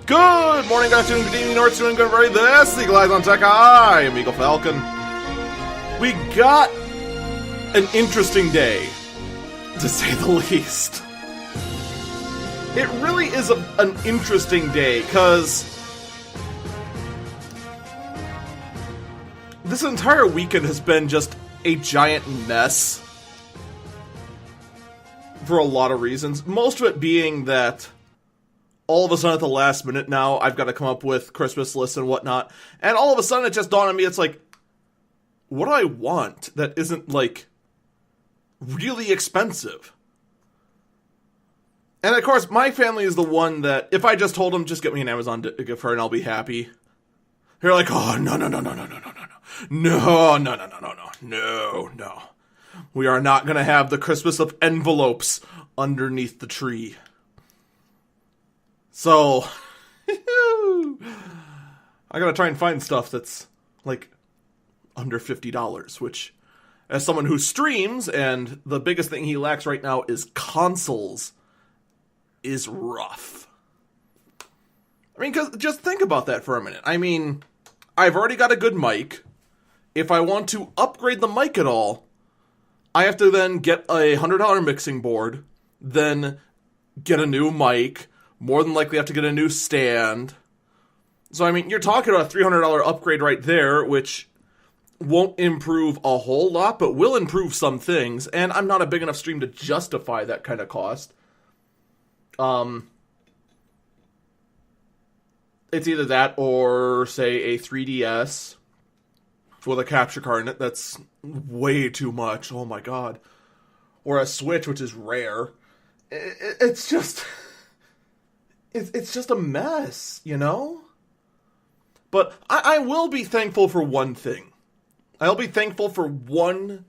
Good morning, good afternoon, good evening, North doing good, everybody. This is Eagle Eyes on Tech. I am Eagle Falcon. We got an interesting day, to say the least. It really is an interesting day, because this entire weekend has been just a giant mess. For a lot of reasons. Most of it being that all of a sudden at the last minute now, I've got to come up with Christmas lists and whatnot. And all of a sudden it just dawned on me, it's like, what do I want that isn't, like, really expensive? And of course, my family is the one that, if I just told them, just get me an Amazon gift card and I'll be happy. They're like, oh, no. We are not going to have the Christmas of envelopes underneath the tree. So, I gotta try and find stuff that's, like, under $50, which, as someone who streams, and the biggest thing he lacks right now is consoles, is rough. I mean, because, just think about that for a minute. I mean, I've already got a good mic. If I want to upgrade the mic at all, I have to then get a $100 mixing board, then get a new mic, more than likely have to get a new stand. So, I mean, you're talking about a $300 upgrade right there, which won't improve a whole lot, but will improve some things, and I'm not a big enough stream to justify that kind of cost. It's either that or, say, a 3DS with a capture card in it. That's way too much. Oh my god. Or a Switch, which is rare. It's just... It's just a mess, you know? But I will be thankful for one thing. I'll be thankful for one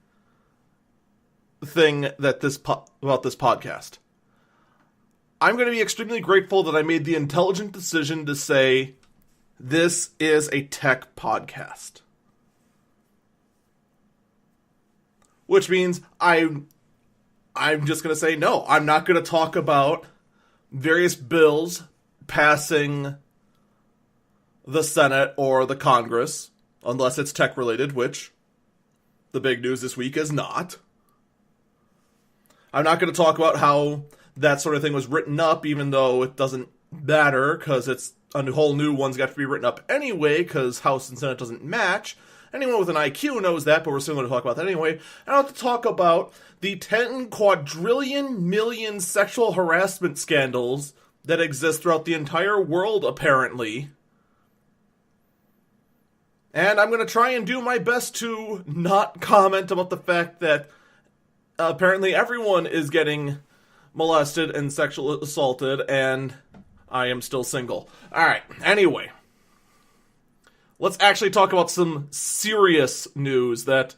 thing that about this podcast. I'm going to be extremely grateful that I made the intelligent decision to say, this is a tech podcast. Which means I'm just going to say, no, I'm not going to talk about various bills passing the Senate or the Congress, unless it's tech-related, which the big news this week is not. I'm not going to talk about how that sort of thing was written up, even though it doesn't matter, because it's a whole new one's got to be written up anyway, because House and Senate doesn't match. Anyone with an IQ knows that, but we're still going to talk about that anyway. I don't have to talk about the 10 quadrillion million sexual harassment scandals that exist throughout the entire world, apparently. And I'm going to try and do my best to not comment about the fact that apparently everyone is getting molested and sexually assaulted, and I am still single. Alright, anyway. Let's actually talk about some serious news that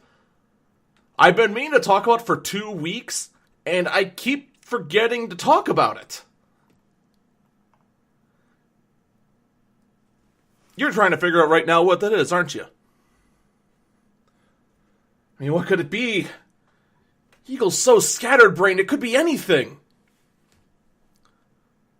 I've been meaning to talk about for 2 weeks, and I keep forgetting to talk about it. You're trying to figure out right now what that is, aren't you? I mean, what could it be? Eagle's so scatterbrained, it could be anything.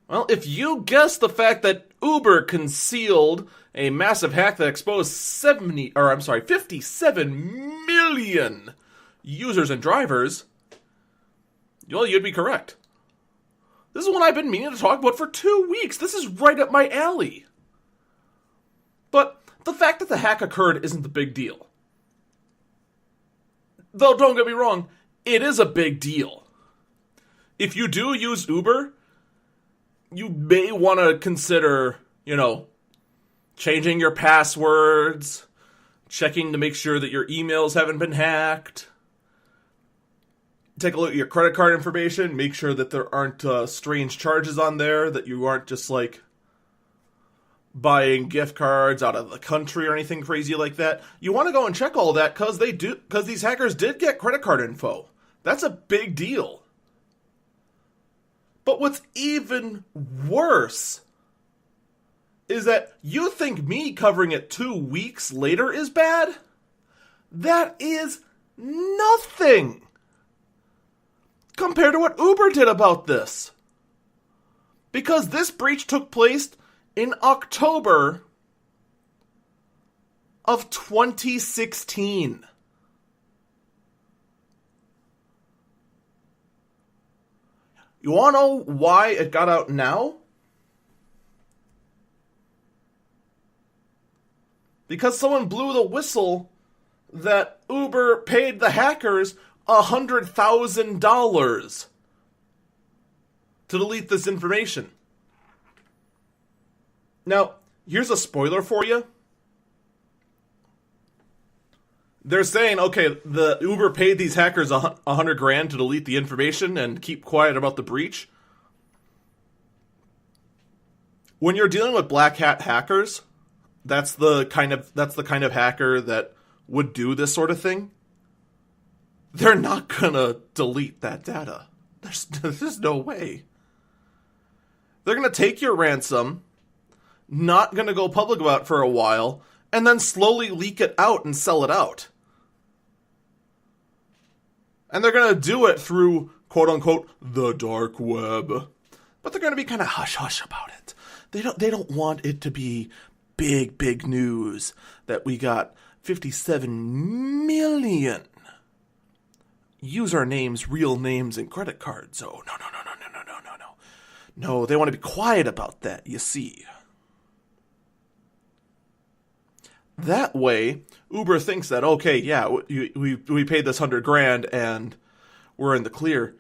Well, if you guess the fact that Uber concealed a massive hack that exposed 57 million users and drivers, well, you'd be correct. This is one I've been meaning to talk about for 2 weeks. This is right up my alley. But the fact that the hack occurred isn't the big deal. Though, don't get me wrong, it is a big deal. If you do use Uber, you may want to consider, changing your passwords, checking to make sure that your emails haven't been hacked. Take a look at your credit card information, make sure that there aren't strange charges on there, that you aren't just, buying gift cards out of the country or anything crazy like that. You want to go and check all that because these hackers did get credit card info. That's a big deal. But what's even worse is that you think me covering it 2 weeks later is bad? That is nothing compared to what Uber did about this. Because this breach took place in October of 2016. You want to know why it got out now? Because someone blew the whistle that Uber paid the hackers $100,000 to delete this information. Now, here's a spoiler for you. They're saying, okay, the Uber paid these hackers $100,000 to delete the information and keep quiet about the breach. When you're dealing with black hat hackers, that's the kind of hacker that would do this sort of thing. They're not gonna delete that data. There's no way. They're gonna take your ransom, not gonna go public about it for a while, and then slowly leak it out and sell it out. And they're gonna do it through, quote unquote, the dark web. But they're gonna be kind of hush-hush about it. They don't want it to be big news that we got 57 million usernames, real names, and credit cards. Oh, no. No, they want to be quiet about that, you see. That way, Uber thinks that, okay, yeah, we paid this $100,000 and we're in the clear.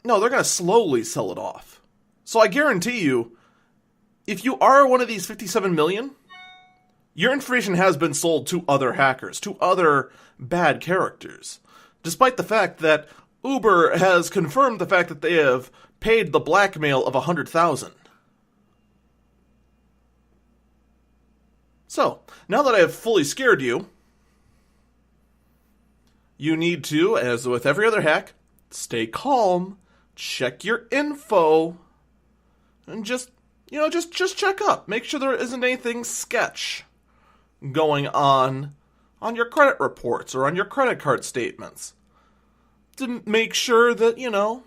No, they're going to slowly sell it off. So I guarantee you, if you are one of these 57 million, your information has been sold to other hackers, to other bad characters. Despite the fact that Uber has confirmed the fact that they have paid the blackmail of $100,000. So, now that I have fully scared you, you need to, as with every other hack, stay calm, check your info, and just check up. Make sure there isn't anything sketch going on your credit reports or on your credit card statements. To make sure that, you're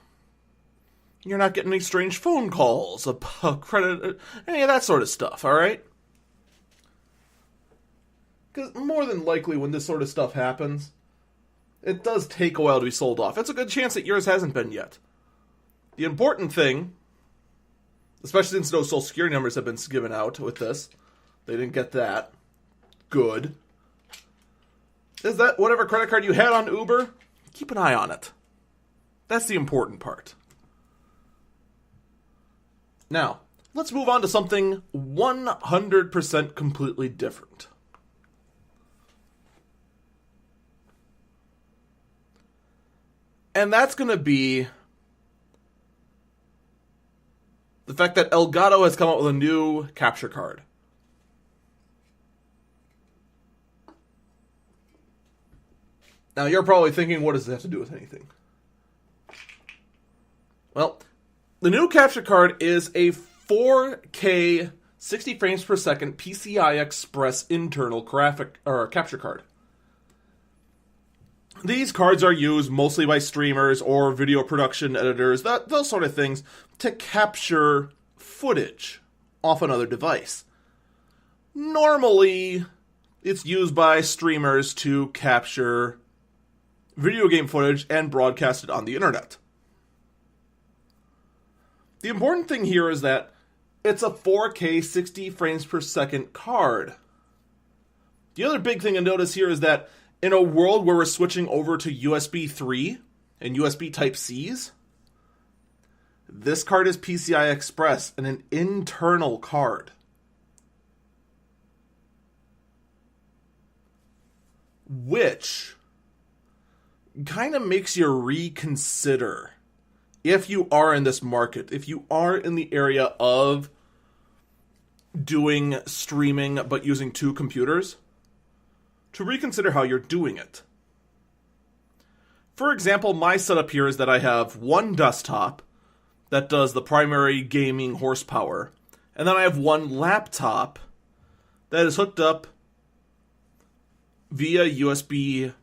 not getting any strange phone calls about credit, any of that sort of stuff, alright? Because more than likely when this sort of stuff happens, it does take a while to be sold off. It's a good chance that yours hasn't been yet. The important thing, especially since no social security numbers have been given out with this, they didn't get that. Good. Is that whatever credit card you had on Uber, keep an eye on it. That's the important part. Now, let's move on to something 100% completely different. And that's going to be the fact that Elgato has come out with a new capture card. Now, you're probably thinking, what does this have to do with anything? Well, the new capture card is a 4K 60 frames per second PCI Express internal capture card. These cards are used mostly by streamers or video production editors, those sort of things, to capture footage off another device. Normally, it's used by streamers to capture video game footage and broadcast it on the internet. The important thing here is that it's a 4K 60 frames per second card. The other big thing to notice here is that in a world where we're switching over to USB 3 and USB Type-Cs, this card is PCI Express and an internal card. Which kind of makes you reconsider if you are in this market, if you are in the area of doing streaming but using two computers, to reconsider how you're doing it. For example, my setup here is that I have one desktop that does the primary gaming horsepower, and then I have one laptop that is hooked up via USB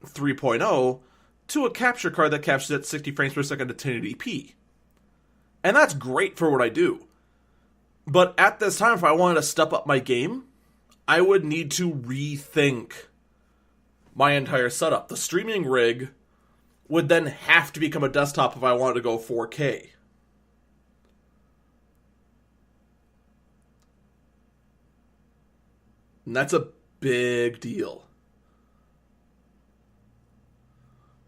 3.0 to a capture card that captures at 60 frames per second at 1080p. And that's great for what I do. But at this time, if I wanted to step up my game, I would need to rethink my entire setup. The streaming rig would then have to become a desktop if I wanted to go 4K. And that's a big deal.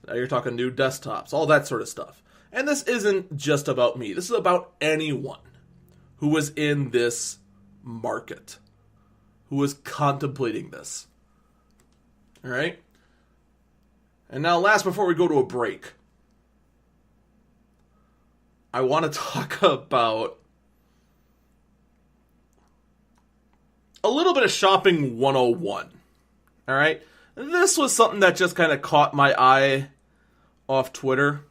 Now you're talking new desktops, all that sort of stuff. And this isn't just about me. This is about anyone who was in this market, who was contemplating this. All right? And now last, before we go to a break, I want to talk about a little bit of shopping 101. All right? This was something that just kind of caught my eye off Twitter.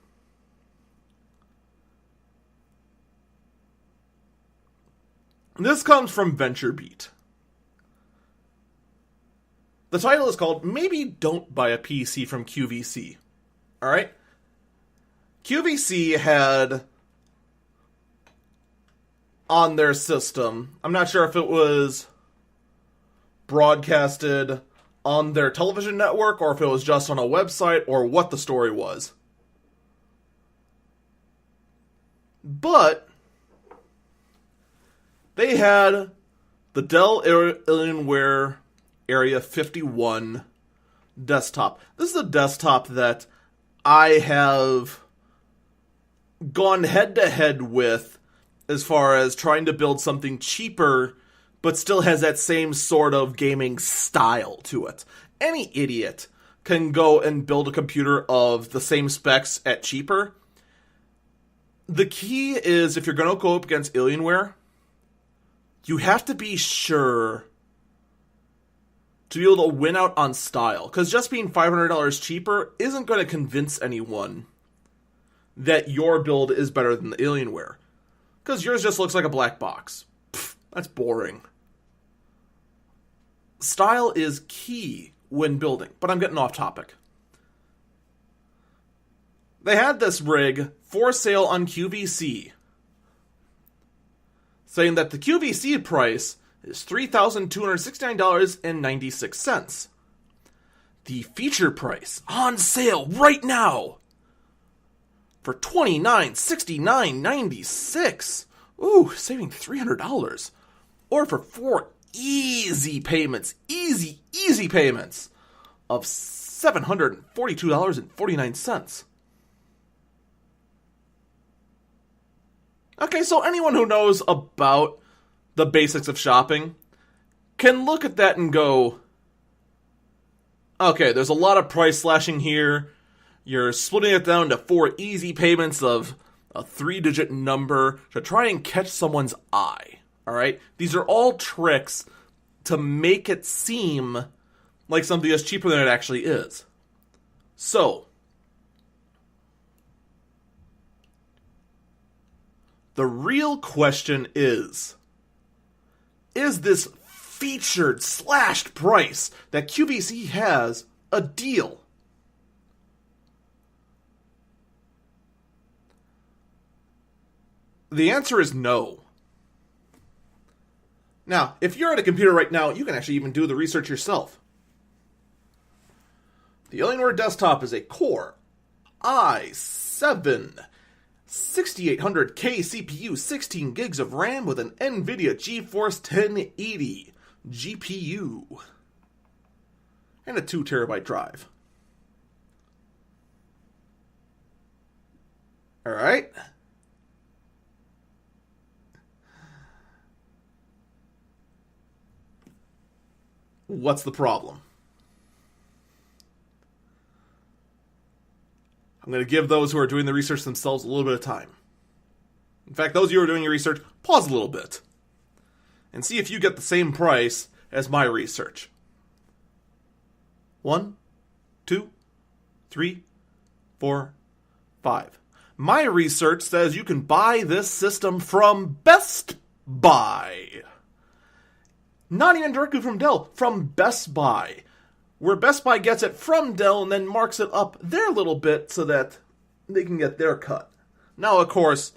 This comes from VentureBeat. The title is called Maybe Don't Buy a PC from QVC. Alright? QVC had on their system, I'm not sure if it was broadcasted on their television network or if it was just on a website or what the story was. But they had the Dell Alienware Area 51 desktop. This is a desktop that I have gone head-to-head with as far as trying to build something cheaper but still has that same sort of gaming style to it. Any idiot can go and build a computer of the same specs at cheaper. The key is, if you're going to go up against Alienware, you have to be sure to be able to win out on style. Because just being $500 cheaper isn't going to convince anyone that your build is better than the Alienware. Because yours just looks like a black box. Pfft, that's boring. Style is key when building, but I'm getting off topic. They had this rig for sale on QVC, saying that the QVC price is $3,269.96. The feature price on sale right now for $2969.96. Ooh, saving $300. Or for 4 easy payments, easy payments of $742.49. Okay, so anyone who knows about the basics of shopping can look at that and go, okay, there's a lot of price slashing here. You're splitting it down to 4 easy payments of a 3-digit number to try and catch someone's eye. Alright? These are all tricks to make it seem like something is cheaper than it actually is. So, the real question is this featured slashed price that QVC has a deal? The answer is no. Now, if you're at a computer right now, you can actually even do the research yourself. The Alienware desktop is a Core i7 6800K CPU, 16 gigs of RAM with an NVIDIA GeForce 1080 GPU, and a 2 terabyte drive. Alright. What's the problem? I'm going to give those who are doing the research themselves a little bit of time. In fact, those of you who are doing your research, pause a little bit and see if you get the same price as my research. 1, 2, 3, 4, 5. My research says you can buy this system from Best Buy. Not even directly from Dell, from Best Buy. Where Best Buy gets it from Dell and then marks it up their little bit so that they can get their cut. Now, of course,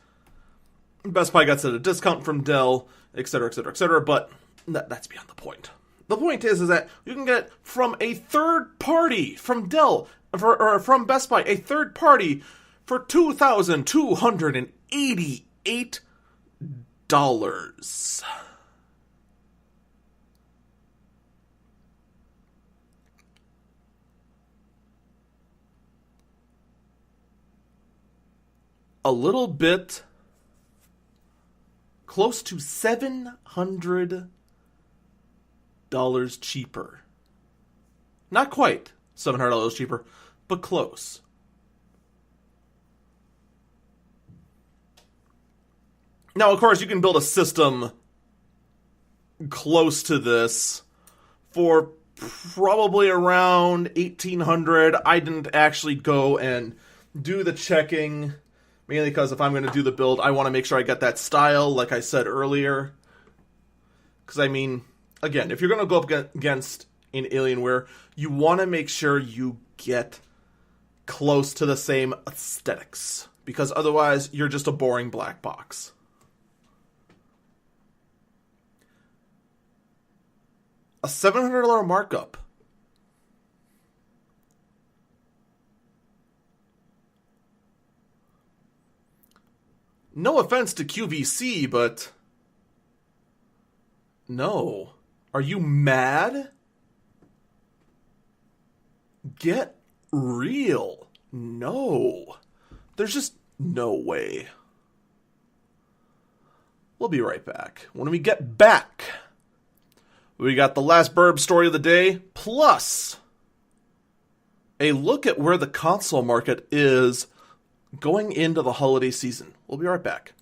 Best Buy gets it at a discount from Dell. etc., etc., etc., but that's beyond the point. The point is that you can get from a third party, from Dell, or from Best Buy, a third party for $2,288. A little bit close to $700 cheaper. Not quite $700 cheaper, but close. Now, of course, you can build a system close to this for probably around $1,800. I didn't actually go and do the checking, mainly because if I'm going to do the build, I want to make sure I get that style, like I said earlier. Because, I mean, again, if you're going to go up against an Alienware, you want to make sure you get close to the same aesthetics. Because otherwise, you're just a boring black box. A $700 markup. No offense to QVC, but no. Are you mad? Get real. No. There's just no way. We'll be right back. When we get back, we got the last burb story of the day, plus a look at where the console market is going into the holiday season. We'll be right back.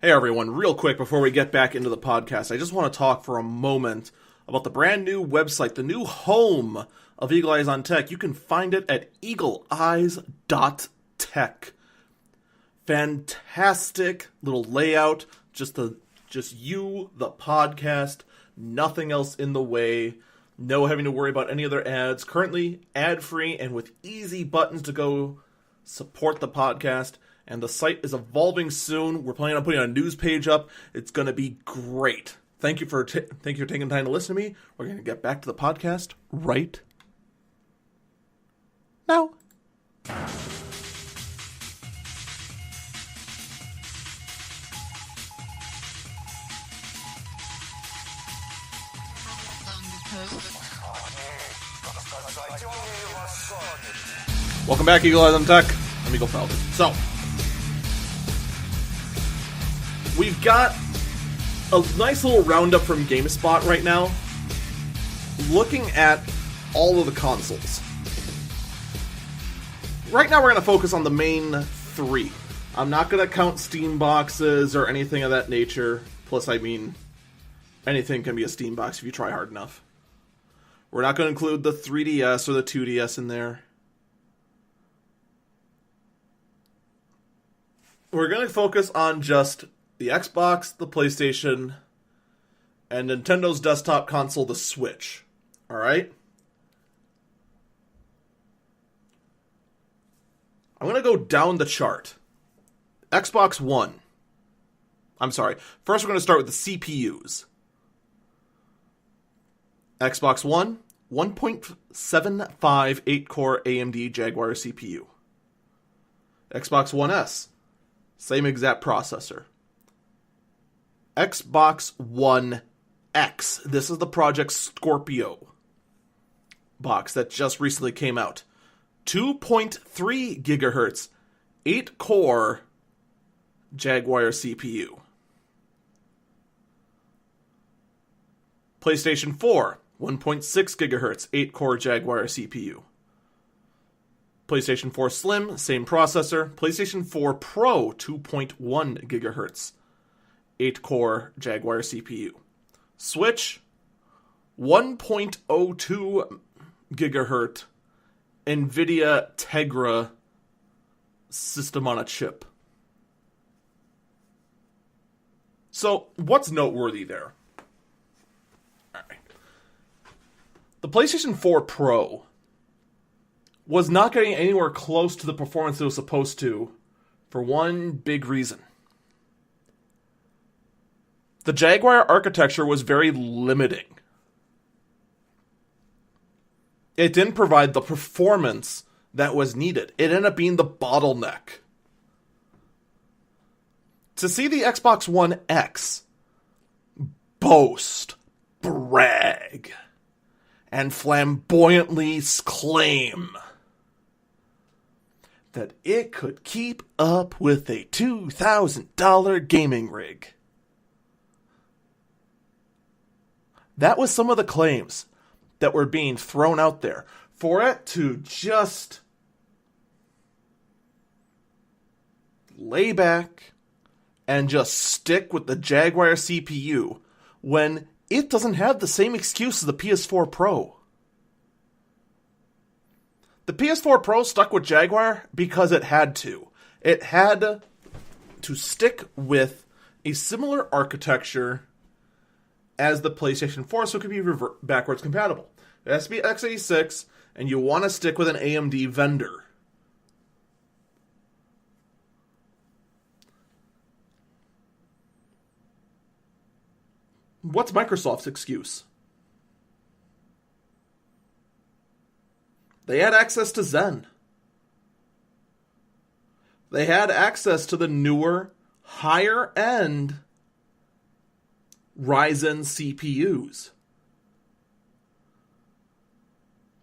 Hey everyone, real quick before we get back into the podcast, I just want to talk for a moment about the brand new website, the new home of Eagle Eyes on Tech. You can find it at eagleeyes.tech. Fantastic little layout, just you, the podcast, nothing else in the way, no having to worry about any other ads. Currently ad-free and with easy buttons to go support the podcast. And the site is evolving soon. We're planning on putting a news page up. It's going to be great. Thank you for taking time to listen to me. We're going to get back to the podcast right now. Welcome back, Eagle Eyes on Tech. Let me go file this. So, we've got a nice little roundup from GameSpot right now, looking at all of the consoles. Right now we're going to focus on the main three. I'm not going to count Steam boxes or anything of that nature. Plus, I mean, anything can be a Steam box if you try hard enough. We're not going to include the 3DS or the 2DS in there. We're going to focus on just the Xbox, the PlayStation, and Nintendo's desktop console, the Switch. Alright? I'm going to go down the chart. Xbox One. I'm sorry. First, we're going to start with the CPUs. Xbox One, 1.75 8-core AMD Jaguar CPU. Xbox One S, same exact processor. Xbox One X. This is the Project Scorpio box that just recently came out. 2.3 gigahertz, 8-core Jaguar CPU. PlayStation 4, 1.6 gigahertz, 8-core Jaguar CPU. PlayStation 4 Slim, same processor. PlayStation 4 Pro, 2.1 gigahertz, 8-core Jaguar CPU. Switch, 1.02 gigahertz, NVIDIA Tegra system on a chip. So, what's noteworthy there? All right. The PlayStation 4 Pro was not getting anywhere close to the performance it was supposed to for one big reason. The Jaguar architecture was very limiting. It didn't provide the performance that was needed. It ended up being the bottleneck. To see the Xbox One X boast, brag, and flamboyantly claim that it could keep up with a $2,000 gaming rig. That was some of the claims that were being thrown out there. For it to just lay back and just stick with the Jaguar CPU when it doesn't have the same excuse as the PS4 Pro. The PS4 Pro stuck with Jaguar because it had to. It had to stick with a similar architecture as the PlayStation 4 so it could be backwards compatible. It has to be x86, and you want to stick with an AMD vendor. What's Microsoft's excuse? They had access to Zen. They had access to the newer, higher-end Ryzen CPUs.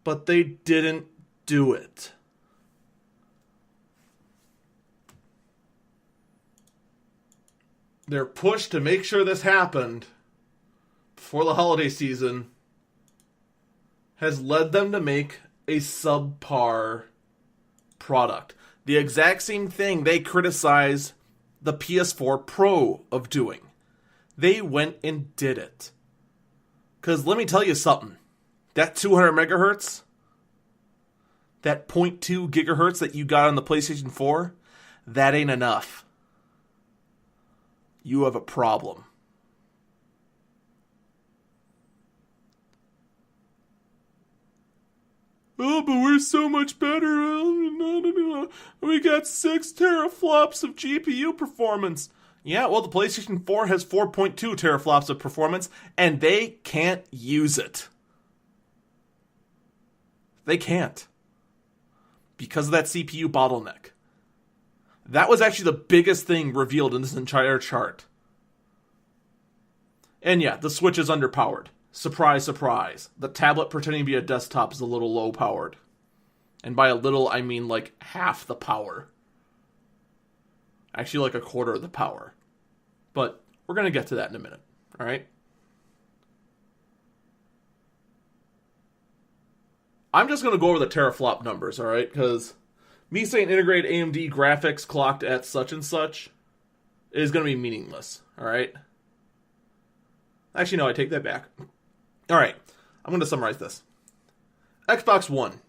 But they didn't do it. Their push to make sure this happened before the holiday season has led them to make a subpar product. The exact same thing they criticize the PS4 Pro of doing. They went and did it. Because let me tell you something. That 200 megahertz, that 0.2 gigahertz that you got on the PlayStation 4, that ain't enough. You have a problem. Oh, but we're so much better. We got 6 teraflops of GPU performance. Yeah, well, the PlayStation 4 has 4.2 teraflops of performance, and they can't use it. They can't. Because of that CPU bottleneck. That was actually the biggest thing revealed in this entire chart. And yeah, the Switch is underpowered. Surprise, surprise. The tablet pretending to be a desktop is a little low powered. And by a little, I mean like half the power. Actually like a quarter of the power. But we're going to get to that in a minute. Alright? I'm just going to go over the teraflop numbers, alright? Because me saying integrated AMD graphics clocked at such and such is going to be meaningless, alright? Actually, no, I take that back. Alright, I'm going to summarize this. Xbox One.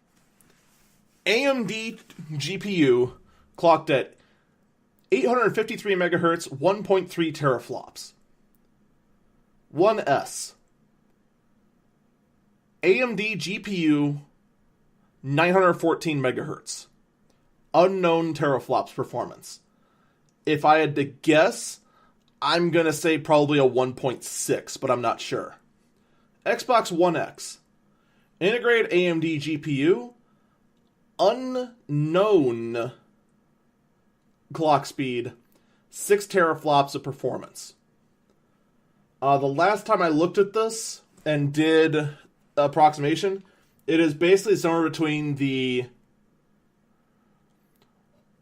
AMD GPU clocked at 853 megahertz, 1.3 teraflops. One S. AMD GPU, 914 megahertz. Unknown teraflops performance. If I had to guess, I'm going to say probably a 1.6, but I'm not sure. Xbox One X. Integrated AMD GPU, unknown clock speed, 6 teraflops of performance. The last time I looked at this and did approximation, it is basically somewhere between the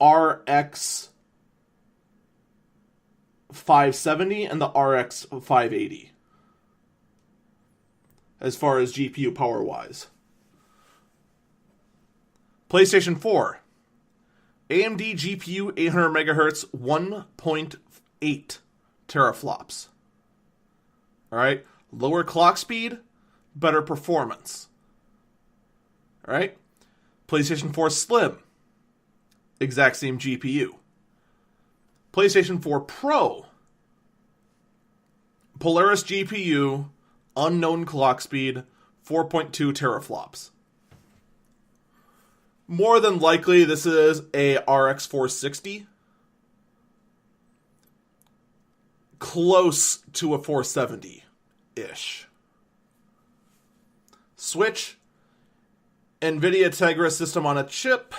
RX 570 and the RX 580 as far as GPU power wise. PlayStation 4. AMD GPU 800 megahertz, 1.8 teraflops. Alright? Lower clock speed, better performance. Alright? PlayStation 4 Slim. Exact same GPU. PlayStation 4 Pro. Polaris GPU, unknown clock speed, 4.2 teraflops. More than likely, this is a RX 460. Close to a 470-ish. Switch. NVIDIA Tegra system on a chip.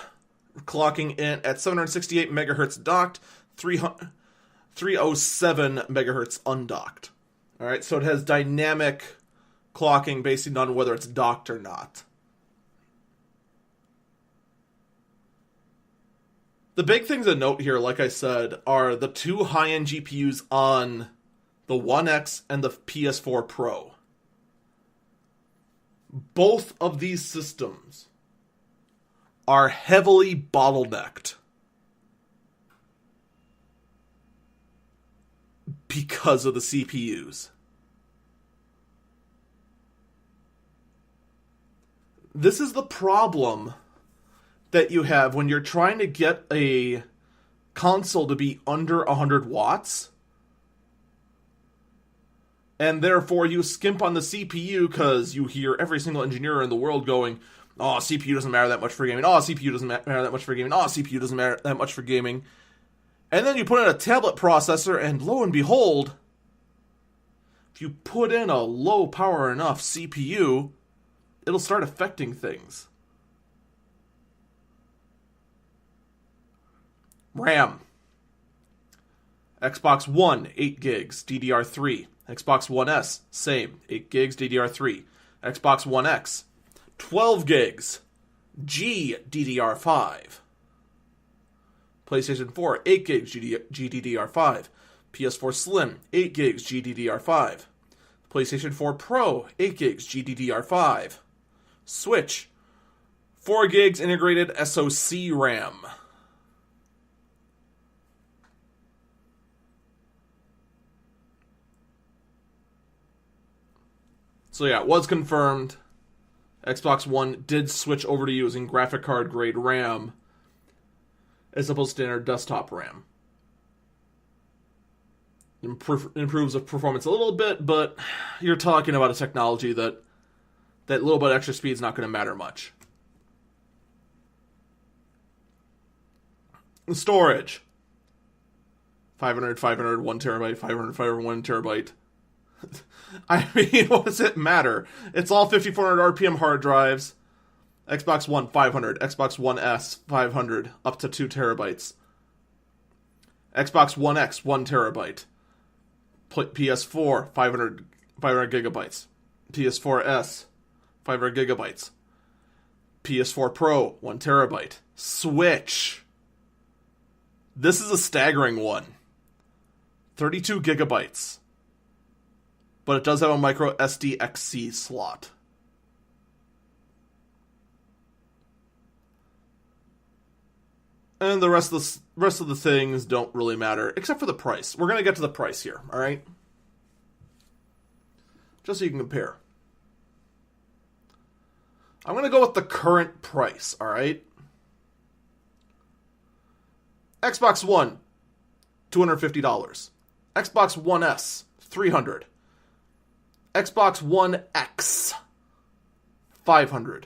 Clocking in at 768 megahertz docked. 307 megahertz undocked. Alright, so it has dynamic clocking based on whether it's docked or not. The big things to note here, like I said, are the two high-end GPUs on the One X and the PS4 Pro. Both of these systems are heavily bottlenecked because of the CPUs. This is the problem that you have when you're trying to get a console to be under 100 watts. And therefore you skimp on the CPU because you hear every single engineer in the world going, oh, CPU doesn't matter that much for gaming. Oh, CPU doesn't matter that much for gaming. Oh, CPU doesn't matter that much for gaming. And then you put in a tablet processor, and lo and behold, if you put in a low power enough CPU, it'll start affecting things. RAM. Xbox One, 8 gigs, DDR3. Xbox One S, same, 8 gigs, DDR3. Xbox One X, 12 gigs, GDDR5. PlayStation 4, 8 gigs, GDDR5. PS4 Slim, 8 gigs, GDDR5. PlayStation 4 Pro, 8 gigs, GDDR5. Switch, 4 gigs integrated SoC RAM. So yeah, it was confirmed. Xbox One did switch over to using graphic card grade RAM as opposed to standard desktop RAM. Improves the performance a little bit, but you're talking about a technology that little bit extra speed is not going to matter much. The storage. 500, 500, 1 terabyte, 500, 500, 1 terabyte. I mean, what does it matter? It's all 5400 RPM hard drives. Xbox One 500, Xbox One S 500, up to 2 terabytes. Xbox One X 1 terabyte. PS4 500 gigabytes. PS4 S 500 gigabytes. PS4 Pro 1 terabyte. Switch. This is a staggering one. 32 gigabytes. But it does have a micro SDXC slot. And the rest of the things don't really matter, except for the price. We're going to get to the price here, all right? Just so you can compare. I'm going to go with the current price, all right? Xbox One, $250. Xbox One S, $300. Xbox One X, $500.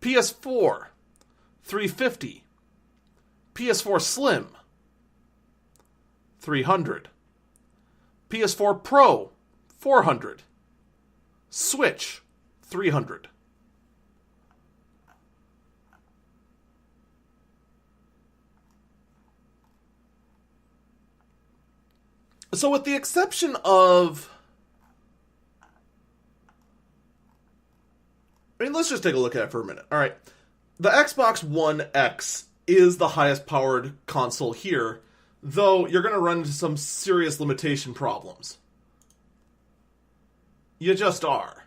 PS4, $350. PS4 Slim, $300. PS4 Pro, $400. Switch, $300. So with the exception of... let's just take a look at it for a minute. All right. The Xbox One X is the highest powered console here, though you're going to run into some serious limitation problems. You just are.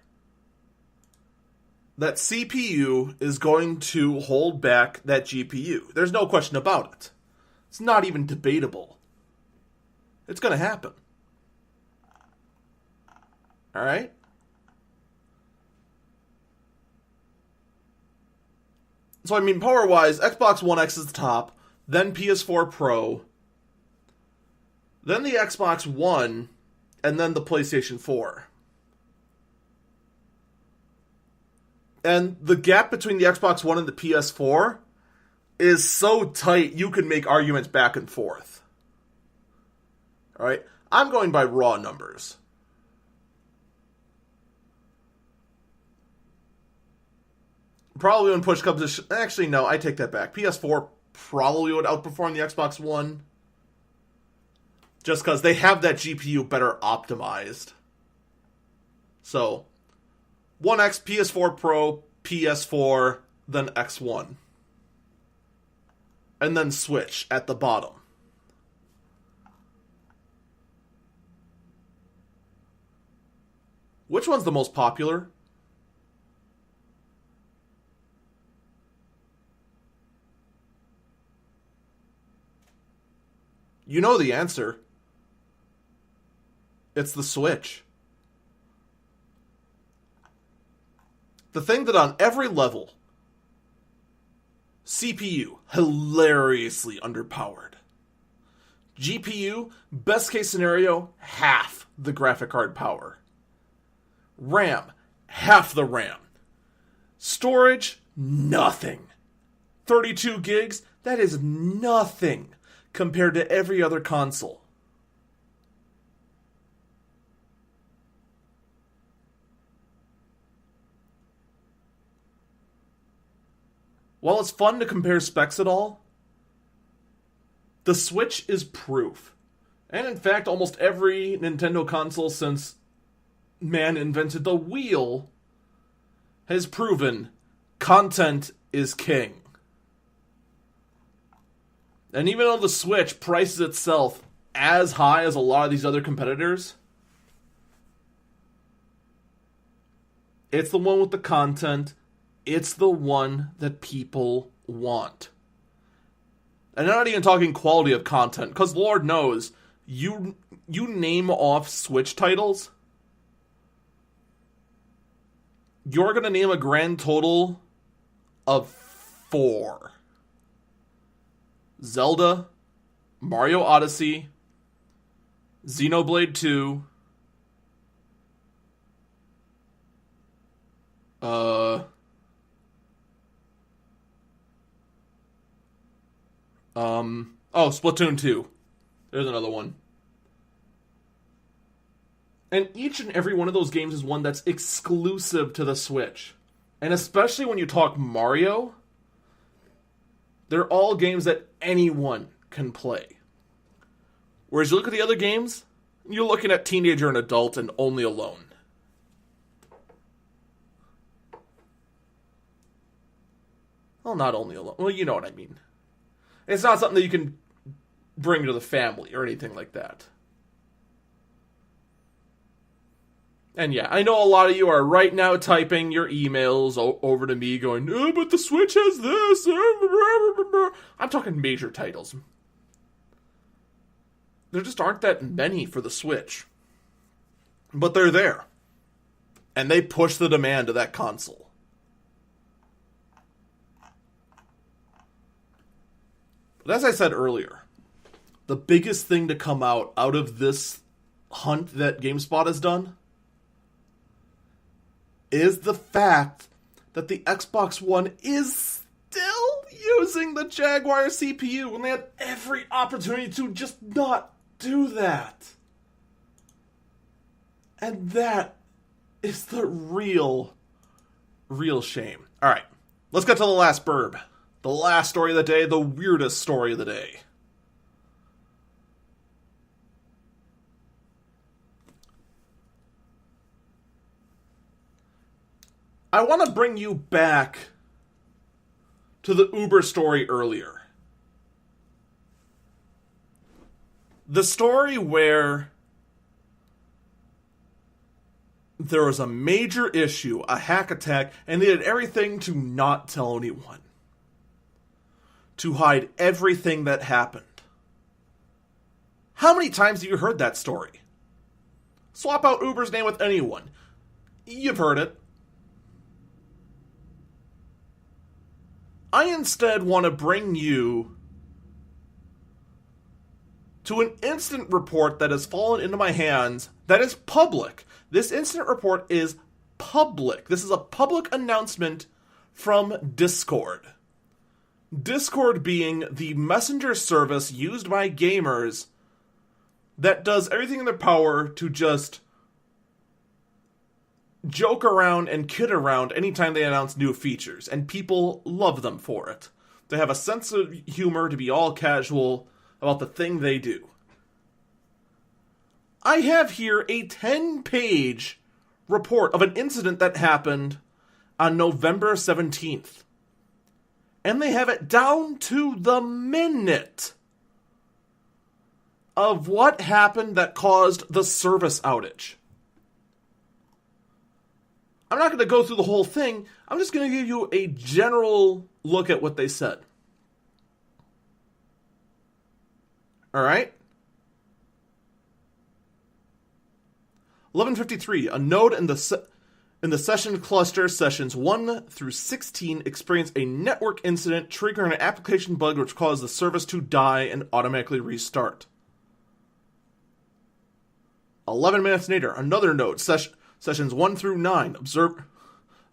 That CPU is going to hold back that GPU. There's no question about it. It's not even debatable. It's going to happen. All right? So, I mean, power-wise, Xbox One X is the top, then PS4 Pro, then the Xbox One, and then the PlayStation 4. And the gap between the Xbox One and the PS4 is so tight you can make arguments back and forth. Alright? I'm going by raw numbers. Probably when push comes to actually, no, I take that back. PS4 probably would outperform the Xbox One. Just because they have that GPU better optimized. So, One X, PS4 Pro, PS4, then X1. And then Switch at the bottom. Which one's the most popular? You know the answer. It's the Switch. The thing that on every level, CPU, hilariously underpowered. GPU, best case scenario, half the graphic card power. RAM, half the RAM. Storage, nothing. 32 gigs, that is nothing compared to every other console. While it's fun to compare specs at all, the Switch is proof. And in fact, almost every Nintendo console since man invented the wheel has proven content is king. And even though the Switch prices itself as high as a lot of these other competitors, it's the one with the content. It's the one that people want. And I'm not even talking quality of content, because Lord knows, you name off Switch titles, you're going to name a grand total of 4. Zelda, Mario Odyssey, Xenoblade 2, Splatoon 2. There's another one. And each and every one of those games is one that's exclusive to the Switch. And especially when you talk Mario, they're all games that anyone can play. Whereas you look at the other games, you're looking at teenager and adult and only alone. Well, not only alone. Well, you know what I mean. It's not something that you can bring to the family or anything like that. And yeah, I know a lot of you are right now typing your emails over to me going, oh, but the Switch has this. I'm talking major titles. There just aren't that many for the Switch. But they're there. And they push the demand of that console. But as I said earlier, the biggest thing to come out of this hunt that GameSpot has done is the fact that the Xbox One is still using the Jaguar CPU when they had every opportunity to just not do that. And that is the real shame. Alright, let's get to the last burb. The last story of the day, the weirdest story of the day. I want to bring you back to the Uber story earlier. The story where there was a major issue, a hack attack, and they did everything to not tell anyone. To hide everything that happened. How many times have you heard that story? Swap out Uber's name with anyone. You've heard it. I instead want to bring you to an incident report that has fallen into my hands that is public. This incident report is public. This is a public announcement from Discord. Discord being the messenger service used by gamers that does everything in their power to just joke around and kid around anytime they announce new features, and people love them for it. They have a sense of humor to be all casual about the thing they do. I have here a 10-page report of an incident that happened on November 17th. And they have it down to the minute of what happened that caused the service outage. I'm not going to go through the whole thing. I'm just going to give you a general look at what they said. Alright? 11:53. A node in the session cluster sessions 1 through 16 experienced a network incident triggering an application bug which caused the service to die and automatically restart. 11 minutes later, another node, sessions 1 through 9,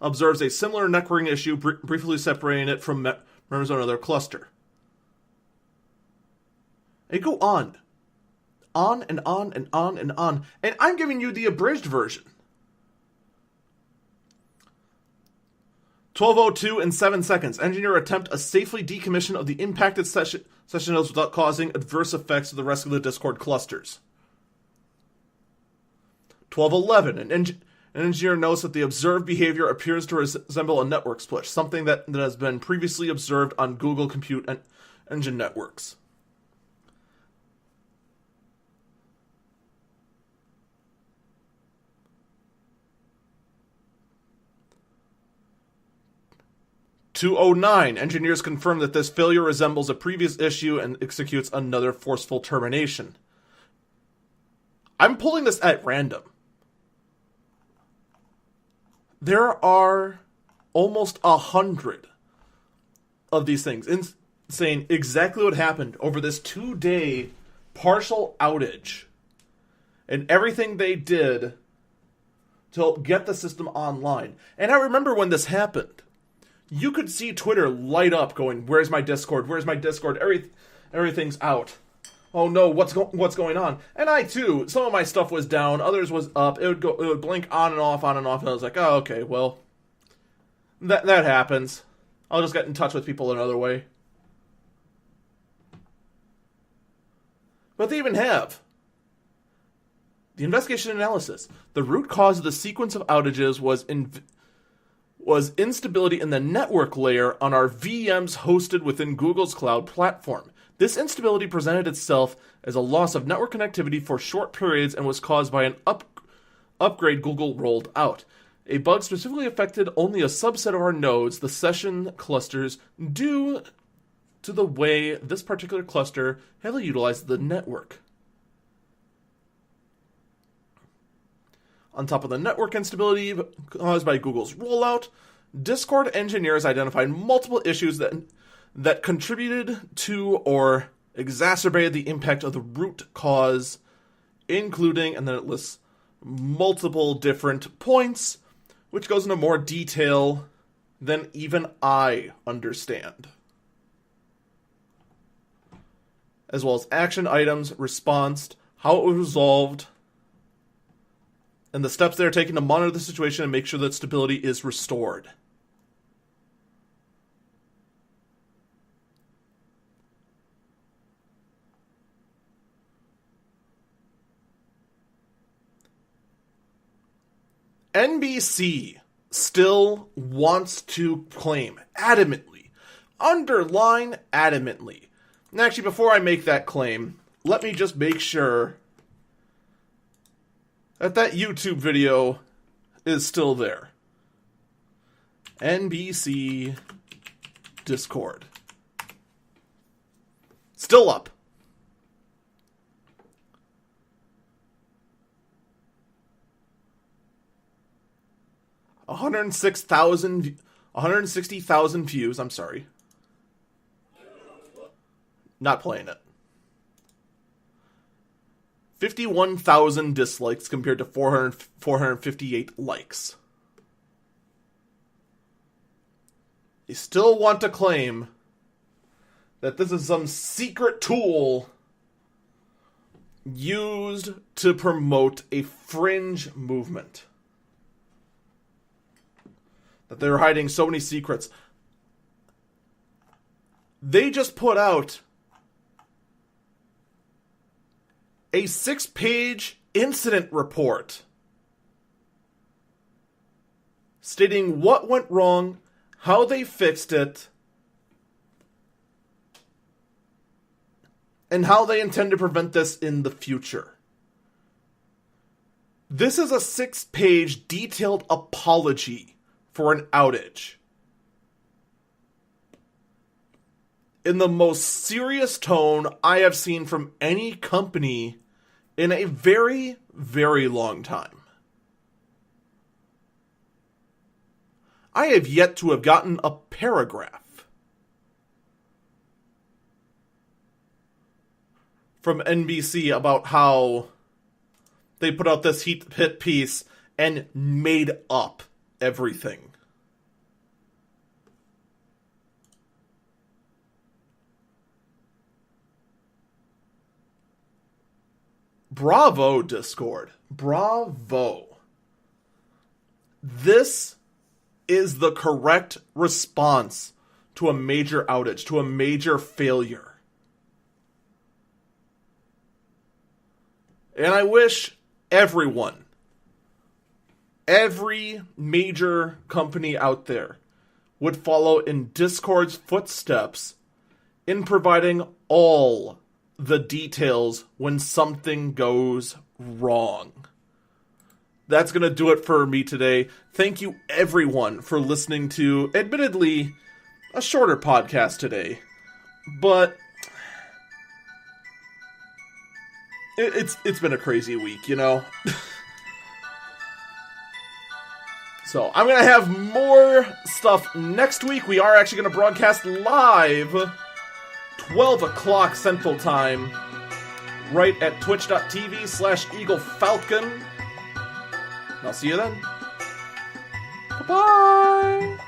observes a similar networking issue, briefly separating it from members of another cluster. And go on. On and on and on and on. And I'm giving you the abridged version. 12:02 and 7 seconds. Engineer attempt a safely decommission of the impacted session nodes without causing adverse effects to the rest of the Discord clusters. 12:11. An engineer notes that the observed behavior appears to resemble a network split, something that has been previously observed on Google Compute Engine networks. (2:09) Engineers confirm that this failure resembles a previous issue and executes another forceful termination. I'm pulling this at random. There are almost 100 of these things saying exactly what happened over this 2-day partial outage and everything they did to help get the system online. And I remember when this happened, you could see Twitter light up going, "Where's my Discord? Where's my Discord? Everything's out. Oh no, what's going on?" And I too, some of my stuff was down, others was up. It would blink on and off, and I was like, "Oh, okay, well, that happens. I'll just get in touch with people another way." But they even have the investigation analysis. The root cause of the sequence of outages was instability in the network layer on our VMs hosted within Google's cloud platform. This instability presented itself as a loss of network connectivity for short periods and was caused by an upgrade Google rolled out. A bug specifically affected only a subset of our nodes, the session clusters, due to the way this particular cluster heavily utilized the network. On top of the network instability caused by Google's rollout, Discord engineers identified multiple issues that contributed to or exacerbated the impact of the root cause, including, and then it lists multiple different points, which goes into more detail than even I understand. As well as action items, response, how it was resolved, and the steps they are taking to monitor the situation and make sure that stability is restored. NBC still wants to claim adamantly, underline adamantly. And actually, before I make that claim, let me just make sure that YouTube video is still there. NBC Discord. Still up. $160,000 views, I'm sorry. Not playing it. 51,000 dislikes compared to 458 likes. they still want to claim that this is some secret tool used to promote a fringe movement. That they're hiding so many secrets. They just put out a 6-page incident report stating what went wrong, how they fixed it, and how they intend to prevent this in the future. This is a 6-page detailed apology for an outage. In the most serious tone I have seen from any company in a very, very long time. I have yet to have gotten a paragraph from NBC about how they put out this hit piece and made up everything. Bravo, Discord. Bravo. This is the correct response to a major outage, to a major failure. And I wish everyone, every major company out there, would follow in Discord's footsteps in providing all the details when something goes wrong. That's going to do it for me today. Thank you everyone for listening to, admittedly, a shorter podcast today. But it's been a crazy week, you know? So, I'm going to have more stuff next week. We are actually going to broadcast live 12 o'clock Central Time, right at twitch.tv/EagleFalcon. I'll see you then. Bye-bye!